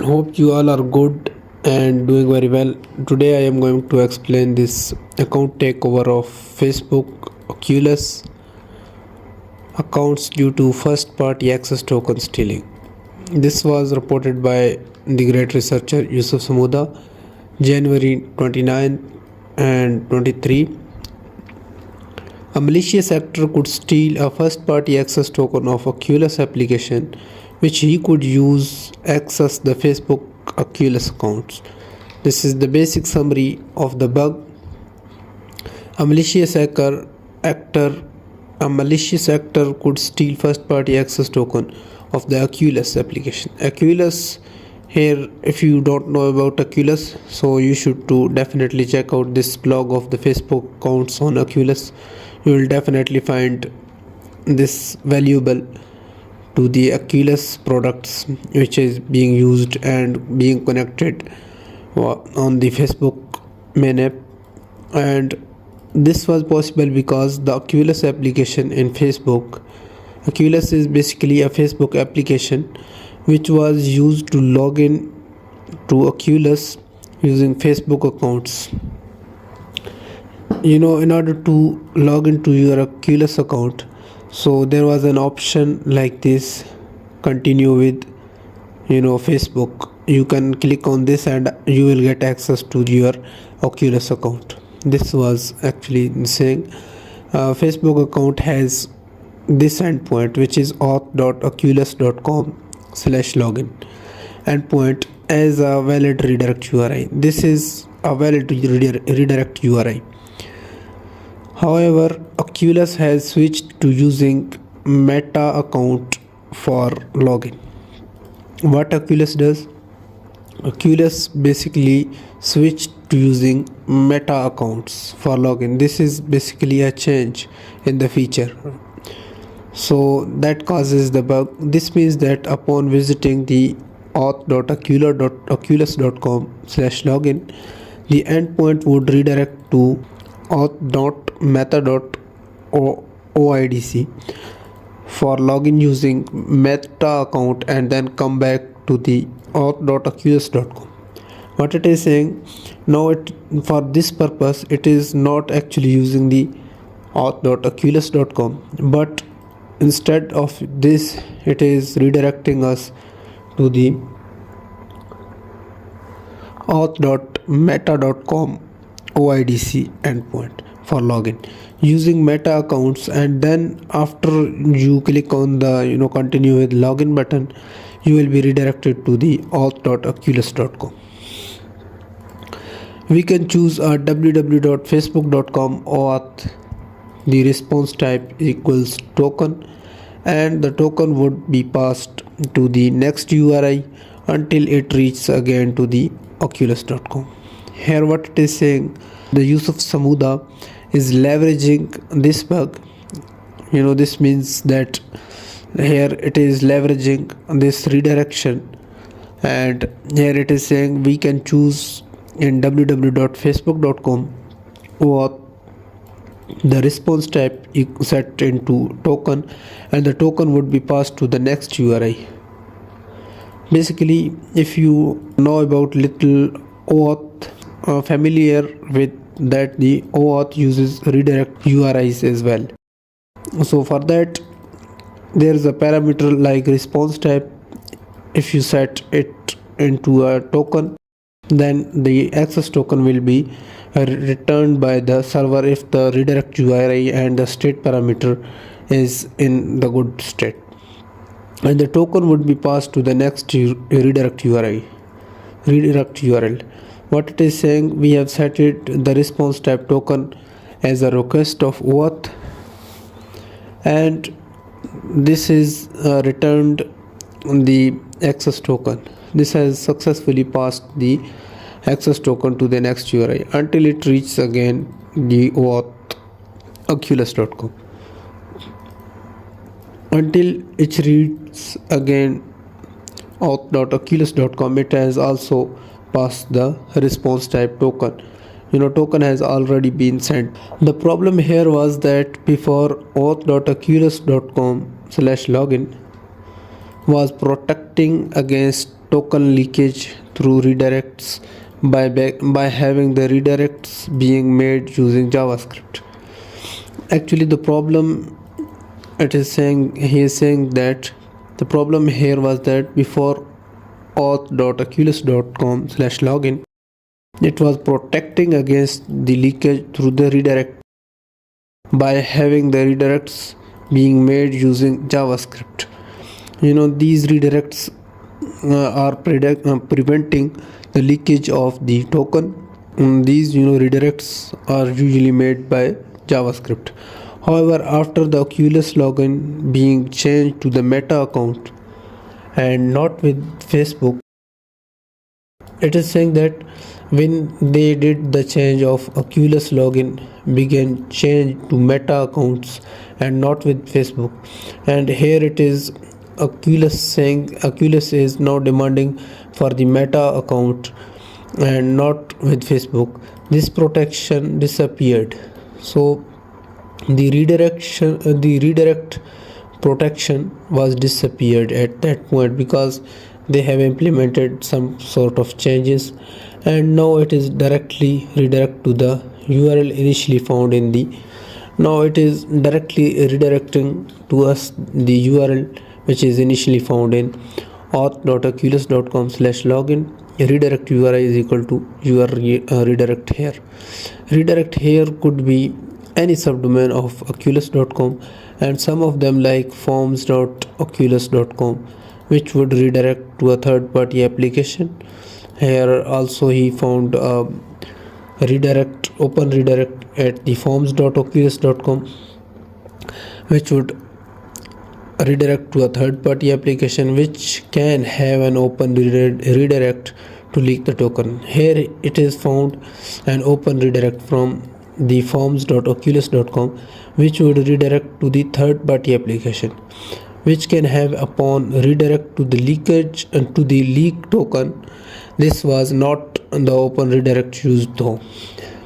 Hope you all are good and doing very well. Today I am going to explain this account takeover of Facebook Oculus accounts due to first party access token stealing. This was reported by the great researcher Yusuf Samuda January 29 and 23. A malicious actor could steal a first party access token of Oculus application which he could use access the Facebook Oculus accounts. This is the basic summary of the bug. A malicious actor could steal first party access token of the Oculus application. Oculus here, if you don't know about Oculus, so you should to definitely check out this blog of the Facebook accounts on Oculus. You will definitely find this valuable to the Oculus products which is being used and being connected on the Facebook main app. And this was possible because the Oculus application in Facebook. Oculus is basically a Facebook application which was used to log in to Oculus using Facebook accounts. In order to log into your Oculus account, so there was an option like this, continue with Facebook. You can click on this and you will get access to your Oculus account. This was actually saying Facebook account has this endpoint which is auth.oculus.com/login endpoint as a valid redirect URI. This is a valid redirect URI. However, Oculus has switched to using Meta account for login. What Oculus does? Oculus basically switched to using Meta accounts for login. This is basically a change in the feature. So that causes the bug. This means that upon visiting the auth.oculus.com/login, the endpoint would redirect to auth.meta.oidc for login using Meta account and then come back to the auth.oculus.com. What it is saying now, for this purpose it is not actually using the auth.oculus.com, but instead of this it is redirecting us to the auth.meta.com OIDC endpoint for login using Meta accounts. And then after you click on the continue with login button, you will be redirected to the auth.oculus.com. We can choose a www.facebook.com auth. The response type equals token, and the token would be passed to the next URI until it reaches again to the oculus.com. Here what it is saying, the Yusuf Samuda is leveraging this bug. This means that here it is leveraging this redirection, and here it is saying we can choose in www.facebook.com or the response type set into token, and the token would be passed to the next URI. Basically, if you know about little OAuth, familiar with that, the OAuth uses redirect URIs as well. So for that there is a parameter like response type. If you set it into a token, then the access token will be returned by the server if the redirect URI and the state parameter is in the good state, and the token would be passed to the next redirect URL. What it is saying, we have set it the response type token as a request of OAuth, and this is returned the access token. This has successfully passed the access token to the next URI until it reaches again the auth.oculus.com. Until it reaches again auth.oculus.com, it has also passed the response type token. Token has already been sent. The problem here was that before auth.oculus.com/login was protecting against token leakage through redirects by having the redirects being made using JavaScript. Actually, the problem he is saying that the problem here was that before auth.oculus.com/login, it was protecting against the leakage through the redirect by having the redirects being made using JavaScript. These redirects are preventing the leakage of the token. These redirects are usually made by JavaScript. However, after the Oculus login being changed to the Meta account and not with Facebook, it is saying that when they did the change of Oculus login began change to Meta accounts and not with Facebook, and here it is Oculus saying Oculus is now demanding for the Meta account and not with Facebook. This protection disappeared. So the redirect protection was disappeared at that point because they have implemented some sort of changes, and now it is directly redirect to the URL initially found in the now it is directly redirecting to us the URL which is initially found in auth.oculus.com/login. Redirect URI is equal to your redirect here. Redirect here could be any subdomain of oculus.com, and some of them like forms.oculus.com, which would redirect to a third-party application. Here also he found open redirect at the forms.oculus.com, which would redirect to a third-party application which can have an open redirect to leak the token. Here it is found an open redirect from the forms.oculus.com, which would redirect to the third-party application, which can have upon redirect to the leakage and to the leak token. This was not the open redirect used though.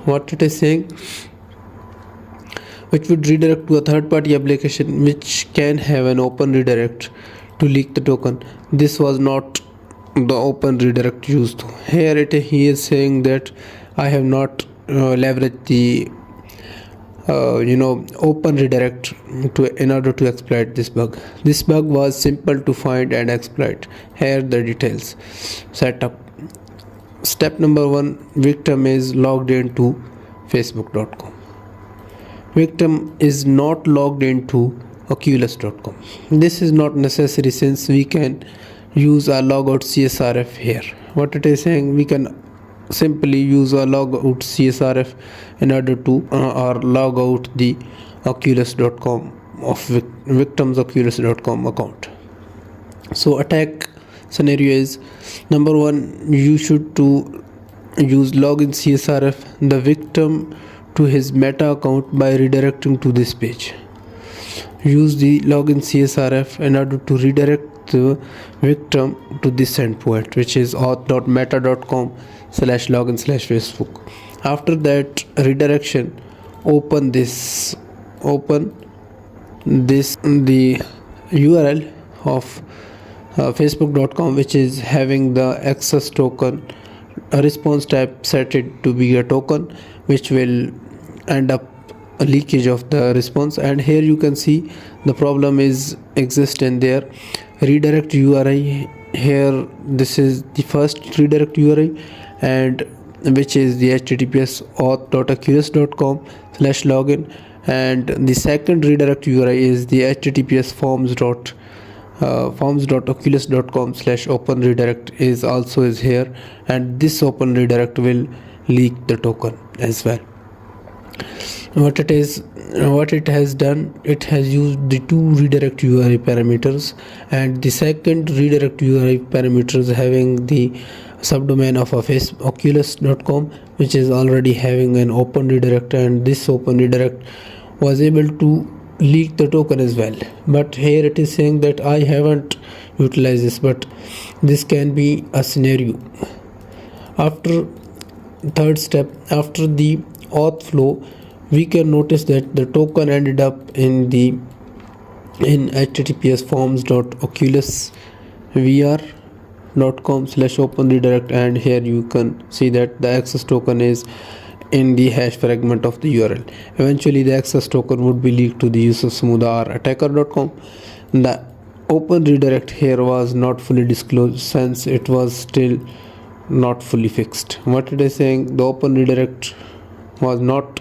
What it is saying, which would redirect to a third-party application which can have an open redirect to leak the token. This was not the open redirect used. Here he is saying that I have not leveraged the open redirect in order to exploit this bug. This bug was simple to find and exploit. Here the details. Setup. Step number 1, victim is logged into facebook.com. Victim is not logged into oculus.com. This is not necessary since we can use a logout CSRF here. What it is saying, we can simply use a logout CSRF in order to or log out the oculus.com of victim's oculus.com account. So attack scenario is, number 1, you should to use login CSRF the victim to his Meta account by redirecting to this page. Use the login CSRF in order to redirect the victim to this endpoint, which is auth.meta.com/login/Facebook. After that redirection, open the URL of facebook.com, which is having the access token. A response type set it to be a token, which will end up a leakage of the response. And here you can see the problem is exist in there. Redirect URI, here this is the first redirect URI, and which is the https auth.oculus.com/login, and the second redirect URI is the https forms.oculus.com/open redirect is also is here, and this open redirect will leak the token as well. What it has done, it has used the two redirect URI parameters, and the second redirect URI parameters having the subdomain of a oculus.com, which is already having an open redirect, and this open redirect was able to leak the token as well. But here it is saying that I haven't utilized this, but this can be a scenario. After third step, after the auth flow, we can notice that the token ended up in https forms.oculus.vr, takeover.com/open redirect, and here you can see that the access token is in the hash fragment of the URL. Eventually the access token would be leaked to the Yusuf Samuda or attacker.com. The open redirect here was not fully disclosed since it was still not fully fixed. What it is saying, the open redirect was not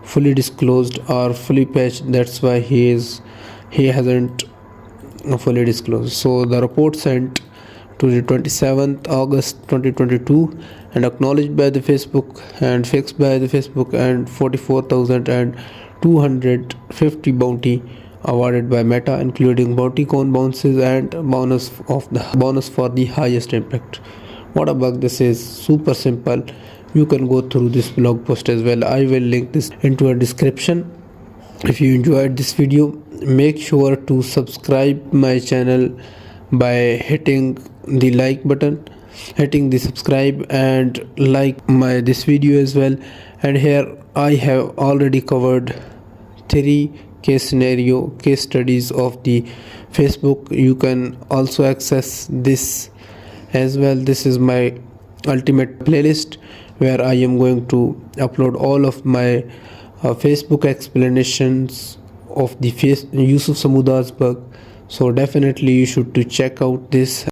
fully disclosed or fully patched, that's why he hasn't fully disclosed. So the report sent to the 27th August 2022 and acknowledged by the Facebook and fixed by the Facebook, and 44,250 bounty awarded by Meta, including bounty cone bounces and bonus for the highest impact. What a bug this is! Super simple. You can go through this blog post as well. I will link this into a description. If you enjoyed this video, make sure to subscribe my channel by hitting the like button, hitting the subscribe, and like my this video as well. And here I have already covered 3 case studies of the Facebook. You can also access this as well. This is my ultimate playlist where I am going to upload all of my Facebook explanations of the Yusuf Samuda's bug. So definitely you should to check out this.